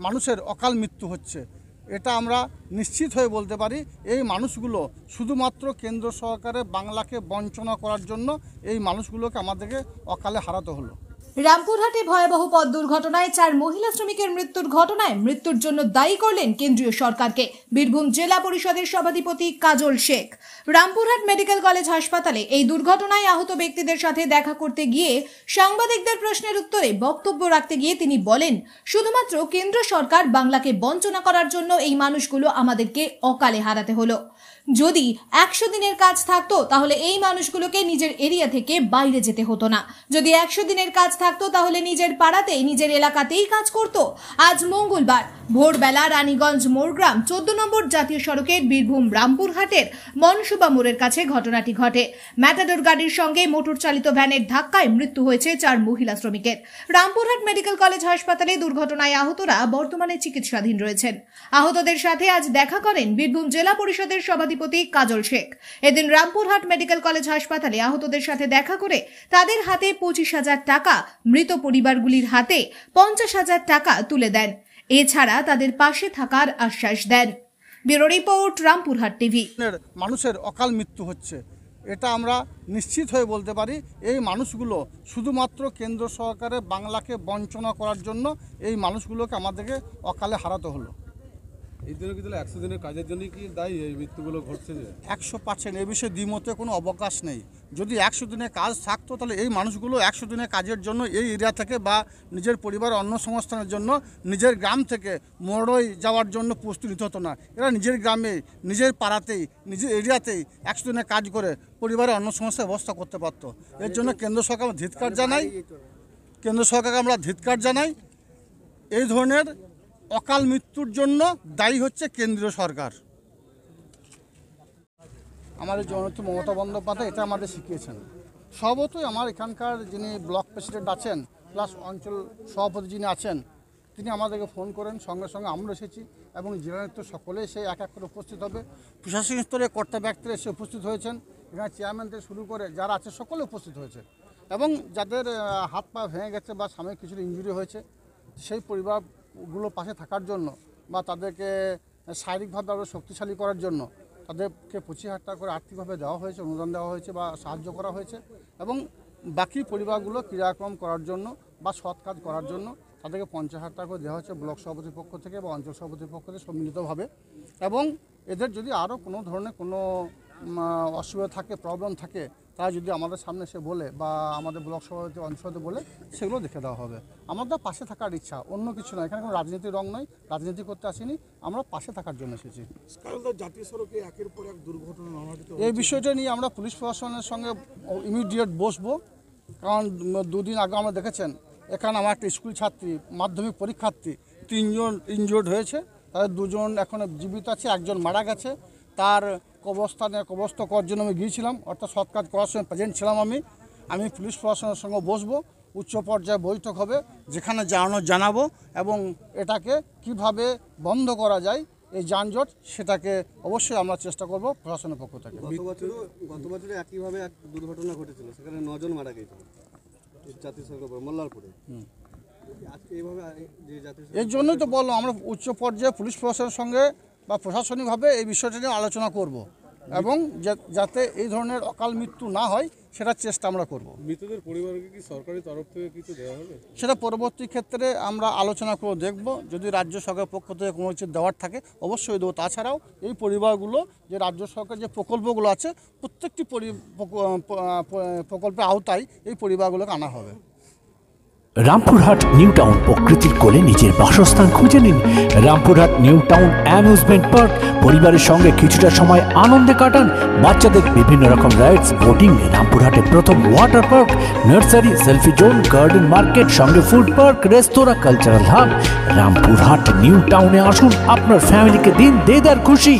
মানুষের অকাল মৃত্যু হচ্ছে, এটা আমরা নিশ্চিত হয়ে বলতে পারি। এই মানুষগুলো শুধুমাত্র কেন্দ্র সরকারের বাংলাকে বঞ্চনা করার জন্য এই মানুষগুলোকে আমাদেরকে অকালে হারাতে হলো। রামপুরহাটে ভয়াবহ পথ দুর্ঘটনায় 4 মহিলা শ্রমিকের মৃত্যুর জন্য দায়ী করলেন কেন্দ্রীয় সরকারকে বীরভূম জেলা পরিষদের সভাধিপতি কাজল শেখ। রামপুরহাট মেডিকেল কলেজ হাসপাতালে এই দুর্ঘটনায় আহত ব্যক্তিদের সাথে দেখা করতে গিয়ে সাংবাদিকদের প্রশ্নের উত্তরে বক্তব্য রাখতে গিয়ে তিনি বলেন, শুধুমাত্র কেন্দ্র সরকার বাংলাকে বঞ্চনা করার জন্য এই মানুষগুলো আমাদেরকে অকালে হারাতে হলো। যদি 100 দিনের কাজ থাকতো তাহলে এই মানুষগুলোকে নিজের এরিয়া থেকে বাইরে যেতে হতো না। যদি 100 দিনের কাজ থাকতো তাহলে নিজের পাড়াতেই নিজের এলাকাতেই কাজ করত। আজ মঙ্গলবার ভোরবেলা রানীগঞ্জ মোড়গ্রাম 14 নম্বর জাতীয় সড়কের বীরভূম রামপুরহাটের মনসুবা মোড়ের কাছে ঘটনাটি ঘটে। ম্যাটাডোর গাড়ির সঙ্গে মোটর চালিত ভ্যানের ধাক্কায় মৃত্যু হয়েছে 4 মহিলা শ্রমিকের। রামপুরহাট মেডিকেল কলেজ হাসপাতালে দুর্ঘটনায় আহতরা বর্তমানে চিকিৎসাধীন রয়েছেন। আহতদের সাথে আজ দেখা করেন বীরভূম জেলা পরিষদের সভাধিপতি কাজল শেখ। এদিন রামপুরহাট মেডিকেল কলেজ হাসপাতালে আহতদের সাথে দেখা করে তাদের হাতে 25,000 টাকা, মৃত পরিবারগুলির হাতে 50,000 টাকা তুলে দেন। এছাড়া তাদের পাশে থাকার আশ্বাস দেন। Bureau report, Rampurhat TV. মানুষের অকাল মৃত্যু হচ্ছে, এটা আমরা নিশ্চিত হয়ে বলতে পারি। এই মানুষগুলো শুধুমাত্র কেন্দ্র সরকারের বাংলাকে বঞ্চনা করার জন্য এই মানুষগুলোকে আমাদেরকে অকালে হারাতে হলো। এই জন্য কি 100 দিনের কাজের জন্য কি দায়ী এই মৃত্যুগুলো ঘটছে? যে 100% এ বিষয়ে দ্বিমতে কোনো অবকাশ নেই। যদি 100 দিনের কাজ থাকতো তাহলে এই মানুষগুলো 100 দিনের কাজের জন্য এই এরিয়া থেকে বা নিজের পরিবারের অন্য সংস্থানের জন্য নিজের গ্রাম থেকে মোড়ই যাওয়ার জন্য প্রস্তুতি নিতে হতো না। এরা নিজের গ্রামে, নিজের পাড়াতেই, নিজের এরিয়াতেই 100 দিনের কাজ করে পরিবারের অন্য সমস্যার ব্যবস্থা করতে পারতো। এর জন্য কেন্দ্র সরকার আমরা ধিক্কার জানাই। এই ধরনের অকাল মৃত্যুর জন্য দায়ী হচ্ছে কেন্দ্রীয় সরকার। আমাদের জননেত্রী মমতা বন্দ্যোপাধ্যায় এটা আমাদের শিখিয়েছেন। স্বভাবতই আমার এখানকার যিনি ব্লক প্রেসিডেন্ট আছেন প্লাস অঞ্চল সভাপতি যিনি আছেন, তিনি আমাদেরকে ফোন করেন, সঙ্গে সঙ্গে আমরা এসেছি এবং জেলা নেতৃত্ব সকলে এসে এক এক করে উপস্থিত হবে। প্রশাসনিক স্তরে কর্তা ব্যক্তিরা এসে উপস্থিত হয়েছেন, এখানে চেয়ারম্যান থেকে শুরু করে যারা আছে সকলে উপস্থিত হয়েছে এবং যাদের হাত পা ভেঙে গেছে বা সাময়িক কিছু ইনজুরি হয়েছে সেই পরিবারগুলো পাশে থাকার জন্য বা তাদেরকে শারীরিকভাবে আরও শক্তিশালী করার জন্য তাদেরকে 25,000 টাকা করে আর্থিকভাবে দেওয়া হয়েছে, অনুদান দেওয়া হয়েছে বা সাহায্য করা হয়েছে এবং বাকি পরিবারগুলো ক্রিয়াক্রম করার জন্য বা সৎ কাজ করার জন্য তাদেরকে 50,000 টাকা করে দেওয়া হচ্ছে ব্লক সভাপতির পক্ষ থেকে বা অঞ্চল সভাপতির পক্ষ থেকে সম্মিলিতভাবে। এবং এদের যদি আরও কোনো ধরনের কোনো অসুবিধা থাকে, প্রবলেম থাকে, তারা যদি আমাদের সামনে এসে বলে বা আমাদের ব্লক সভাপতি অঞ্চলে বলে সেগুলো দেখে দেওয়া হবে। আমাদের পাশে থাকার ইচ্ছা, অন্য কিছু নয়। এখানে কোনো রাজনীতির রং নয়, রাজনীতি করতে আসিনি, আমরা পাশে থাকার জন্য এসেছি। জাতীয় সড়কে একের পর এক দুর্ঘটনা এই বিষয়টা নিয়ে আমরা পুলিশ প্রশাসনের সঙ্গে ইমিডিয়েট বসবো। কারণ 2 দিন আগে আমরা দেখেছেন এখানে আমার একটা স্কুল ছাত্রী, মাধ্যমিক পরীক্ষার্থী 3 জন ইনজুর্ড হয়েছে, তাদের 2 জন এখনও জীবিত আছে, 1 জন মারা গেছে। তার কবস্থ করার জন্য আমি গিয়েছিলাম, অর্থাৎ সৎ কাজ করার সময় প্রেজেন্ট ছিলাম। আমি পুলিশ প্রশাসনের সঙ্গে বসবো, উচ্চ পর্যায়ে বৈঠক হবে যেখানে জানাবো এবং এটাকে কিভাবে বন্ধ করা যায় এই যানজট, সেটাকে অবশ্যই আমরা চেষ্টা করব প্রশাসনের পক্ষ থেকে। গত বছরে একইভাবে এক দুর্ঘটনা ঘটেছিল, সেখানে 9 জন মারা গেছিল জাতীয় সড়ক মোল্লারপুরে। এর জন্যই তো বললাম আমরা উচ্চ পর্যায়ে পুলিশ প্রশাসনের সঙ্গে বা প্রশাসনিকভাবে এই বিষয়টা নিয়ে আলোচনা করব এবং যাতে এই ধরনের অকাল মৃত্যু না হয় সেটার চেষ্টা আমরা করব। মৃতদের পরিবারকে কি সরকারি তরফ থেকে কিছু দেওয়া হবে? সেটা পরবর্তী ক্ষেত্রে আমরা আলোচনা করে দেখব। যদি রাজ্য সরকারের পক্ষ থেকে কোনো কিছু দেওয়ার থাকে অবশ্যই দেবো। তাছাড়াও এই পরিবারগুলো যে রাজ্য সরকারের যে প্রকল্পগুলো আছে প্রত্যেকটি প্রকল্পের আওতায় এই পরিবারগুলোকে আনা হবে। রামপুরহাট নিউ টাউন প্রকৃতির কোলে নিজের বাসস্থান খুঁজে নিন। Rampurhat new town amusement park, পরিবারের সঙ্গে কিছুটা সময় আনন্দে কাটান। বাচ্চাদের বিভিন্ন রকম রাইডস, বোটিং, রামপুরহাটের প্রথম water park, nursery, selfie zone, garden market, সঙ্গে ফুড পার্ক, রেস্তোরাঁ, কালচারাল হাব। রামপুরহাট নিউ টাউনে আসুন, আপনার ফ্যামিলিকে দিন দেদার খুশি।